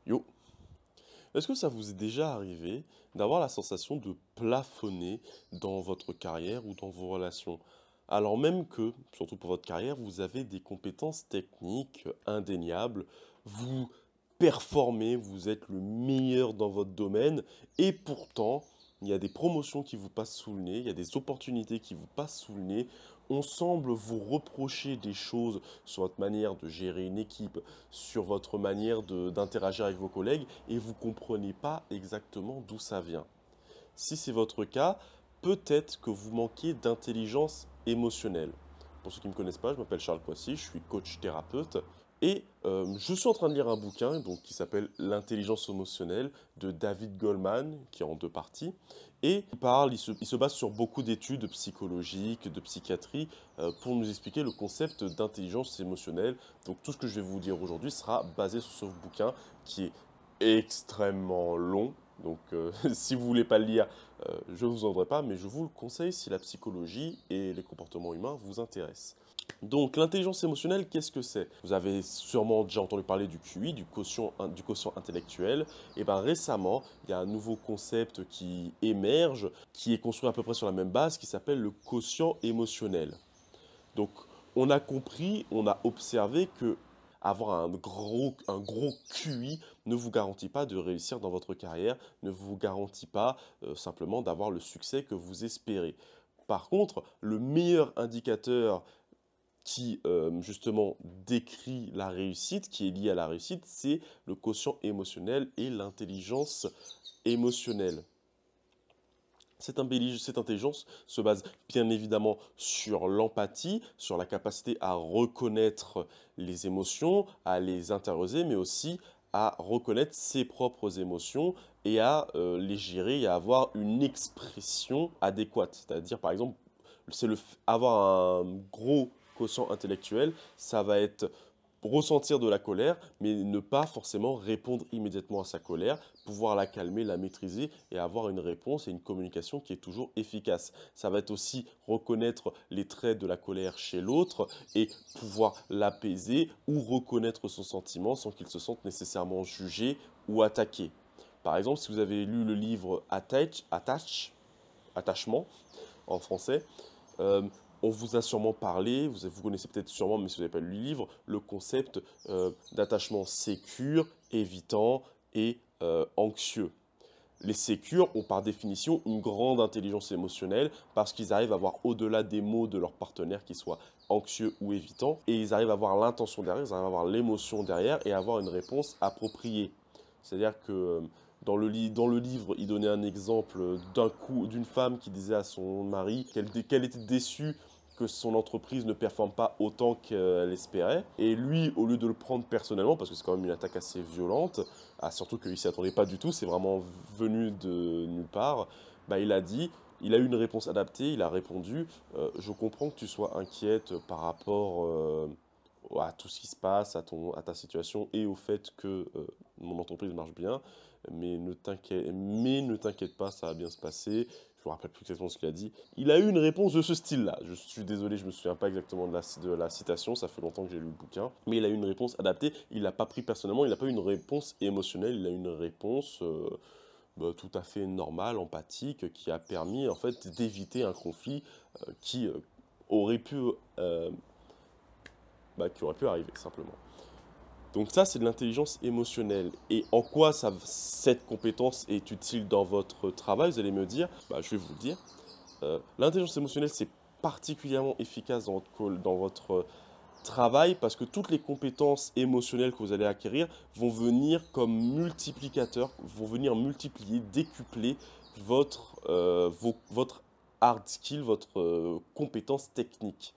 Yo, est-ce que ça vous est déjà arrivé d'avoir la sensation de plafonner dans votre carrière ou dans vos relations? Alors même que, surtout pour votre carrière, vous avez des compétences techniques indéniables, vous performez, vous êtes le meilleur dans votre domaine, et pourtant, il y a des promotions qui vous passent sous le nez, il y a des opportunités qui vous passent sous le nez, on semble vous reprocher des choses sur votre manière de gérer une équipe, sur votre manière d'interagir avec vos collègues, et vous ne comprenez pas exactement d'où ça vient. Si c'est votre cas, peut-être que vous manquez d'intelligence émotionnelle. Pour ceux qui ne me connaissent pas, je m'appelle Charles Coissy, je suis coach thérapeute et je suis en train de lire un bouquin donc, qui s'appelle L'intelligence émotionnelle de David Goleman, qui est en deux parties. Et il se base sur beaucoup d'études psychologiques, de psychiatrie, pour nous expliquer le concept d'intelligence émotionnelle. Donc tout ce que je vais vous dire aujourd'hui sera basé sur ce bouquin qui est extrêmement long. Donc si vous voulez pas le lire, je ne vous en voudrais pas, mais je vous le conseille si la psychologie et les comportements humains vous intéressent. Donc l'intelligence émotionnelle, qu'est-ce que c'est? Vous avez sûrement déjà entendu parler du QI, du quotient intellectuel. Et bien récemment, il y a un nouveau concept qui émerge, qui est construit à peu près sur la même base, qui s'appelle le quotient émotionnel. Donc, on a compris, on a observé que avoir un gros QI ne vous garantit pas de réussir dans votre carrière, ne vous garantit pas simplement d'avoir le succès que vous espérez. Par contre, le meilleur indicateur qui justement décrit la réussite, qui est lié à la réussite, c'est le quotient émotionnel et l'intelligence émotionnelle. Cette intelligence se base bien évidemment sur l'empathie, sur la capacité à reconnaître les émotions, à les intérioriser, mais aussi à reconnaître ses propres émotions et à les gérer et à avoir une expression adéquate. C'est-à-dire, par exemple, avoir un gros quotient intellectuel, ça va être ressentir de la colère, mais ne pas forcément répondre immédiatement à sa colère, pouvoir la calmer, la maîtriser et avoir une réponse et une communication qui est toujours efficace. Ça va être aussi reconnaître les traits de la colère chez l'autre et pouvoir l'apaiser ou reconnaître son sentiment sans qu'il se sente nécessairement jugé ou attaqué. Par exemple, si vous avez lu le livre Attachement en français, euh, on vous a sûrement parlé, vous connaissez peut-être sûrement, mais si vous n'avez pas lu le livre, le concept d'attachement sécure, évitant et anxieux. Les sécures ont par définition une grande intelligence émotionnelle parce qu'ils arrivent à voir au-delà des mots de leur partenaire qui soient anxieux ou évitants et ils arrivent à voir l'intention derrière, ils arrivent à voir l'émotion derrière et à avoir une réponse appropriée. C'est-à-dire que dans le livre, il donnait un exemple d'une femme qui disait à son mari qu'elle était déçue que son entreprise ne performe pas autant qu'elle espérait. Et lui, au lieu de le prendre personnellement, parce que c'est quand même une attaque assez violente, surtout qu'il ne s'y attendait pas du tout, c'est vraiment venu de nulle part, bah, il a eu une réponse adaptée, il a répondu, je comprends que tu sois inquiète par rapport à tout ce qui se passe, à ta situation et au fait que mon entreprise marche bien. Mais ne t'inquiète pas, ça va bien se passer. Je me rappelle plus exactement ce qu'il a dit. Il a eu une réponse de ce style-là. Je suis désolé, je me souviens pas exactement de la citation. Ça fait longtemps que j'ai lu le bouquin. Mais il a eu une réponse adaptée. Il l'a pas pris personnellement. Il n'a pas eu une réponse émotionnelle. Il a eu une réponse tout à fait normale, empathique, qui a permis en fait d'éviter un conflit qui aurait pu qui aurait pu arriver simplement. Donc ça, c'est de l'intelligence émotionnelle. Et en quoi cette compétence est utile dans votre travail, vous allez me dire, je vais vous le dire. L'intelligence émotionnelle, c'est particulièrement efficace dans votre travail parce que toutes les compétences émotionnelles que vous allez acquérir vont venir comme multiplicateurs, vont venir multiplier, décupler votre hard skill, votre compétence technique.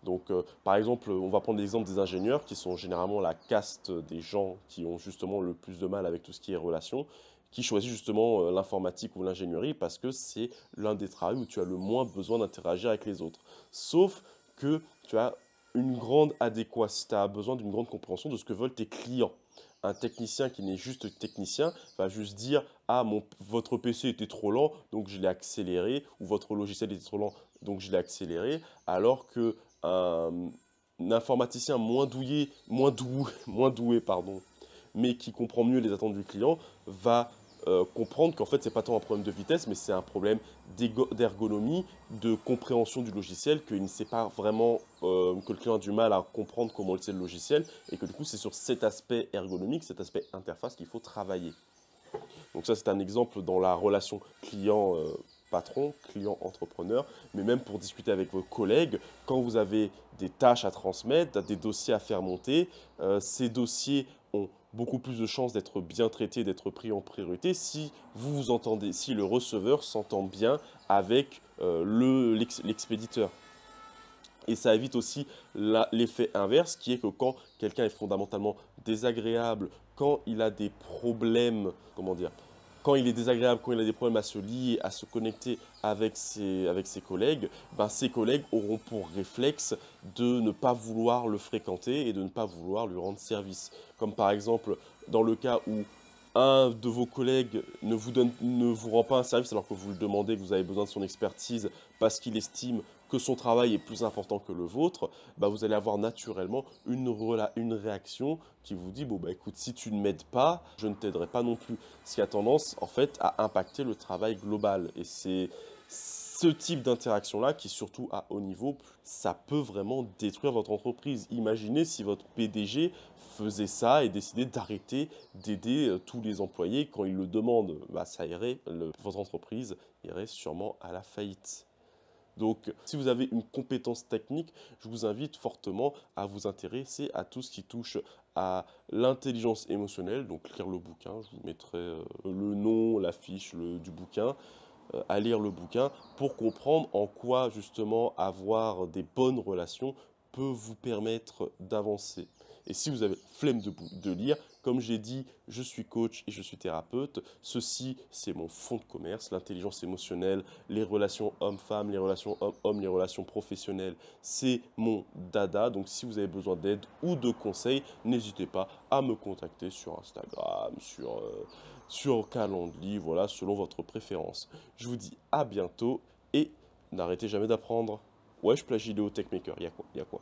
Donc, par exemple, on va prendre l'exemple des ingénieurs qui sont généralement la caste des gens qui ont justement le plus de mal avec tout ce qui est relations, qui choisissent justement l'informatique ou l'ingénierie parce que c'est l'un des travaux où tu as le moins besoin d'interagir avec les autres. Sauf que tu as une grande adéquation, tu as besoin d'une grande compréhension de ce que veulent tes clients. Un technicien qui n'est juste technicien va juste dire ah votre PC était trop lent donc je l'ai accéléré ou votre logiciel était trop lent donc je l'ai accéléré alors que un informaticien moins doué, moins doué pardon, mais qui comprend mieux les attentes du client, va comprendre qu'en fait, c'est pas tant un problème de vitesse, mais c'est un problème d'ergonomie, de compréhension du logiciel, qu'il ne sait pas vraiment, que le client a du mal à comprendre comment c'est le logiciel, et que du coup, c'est sur cet aspect ergonomique, cet aspect interface qu'il faut travailler. Donc ça, c'est un exemple dans la relation client-patron, client-entrepreneur, mais même pour discuter avec vos collègues, quand vous avez des tâches à transmettre, des dossiers à faire monter, ces dossiers ont beaucoup plus de chances d'être bien traités, d'être pris en priorité si vous vous entendez, si le receveur s'entend bien avec l'expéditeur. Et ça évite aussi l'effet inverse, qui est que quand quelqu'un est fondamentalement désagréable, quand il a des problèmes, comment dire, quand il est désagréable, quand il a des problèmes à se lier, à se connecter avec ses collègues, ben ses collègues auront pour réflexe de ne pas vouloir le fréquenter et de ne pas vouloir lui rendre service. Comme par exemple dans le cas où un de vos collègues ne vous rend pas un service alors que vous le demandez, que vous avez besoin de son expertise parce qu'il estime que son travail est plus important que le vôtre, bah vous allez avoir naturellement une réaction qui vous dit, bon bah écoute, si tu ne m'aides pas, je ne t'aiderai pas non plus. Ce qui a tendance en fait à impacter le travail global. Et c'est ce type d'interaction-là qui, surtout à haut niveau, ça peut vraiment détruire votre entreprise. Imaginez si votre PDG faisait ça et décidait d'arrêter d'aider tous les employés quand ils le demandent. Bah, ça irait, votre entreprise irait sûrement à la faillite. Donc, si vous avez une compétence technique, je vous invite fortement à vous intéresser à tout ce qui touche à l'intelligence émotionnelle. Donc, lire le bouquin, je vous mettrai le nom, la fiche du bouquin, à lire le bouquin pour comprendre en quoi justement avoir des bonnes relations peut vous permettre d'avancer. Et si vous avez flemme de lire, comme j'ai dit, je suis coach et je suis thérapeute. Ceci, c'est mon fonds de commerce, l'intelligence émotionnelle, les relations hommes-femmes, les relations hommes-hommes, les relations professionnelles. C'est mon dada. Donc, si vous avez besoin d'aide ou de conseils, n'hésitez pas à me contacter sur Instagram, sur Calendly, voilà, selon votre préférence. Je vous dis à bientôt et n'arrêtez jamais d'apprendre. Ouais, je plagie Léo Techmaker, il y a quoi?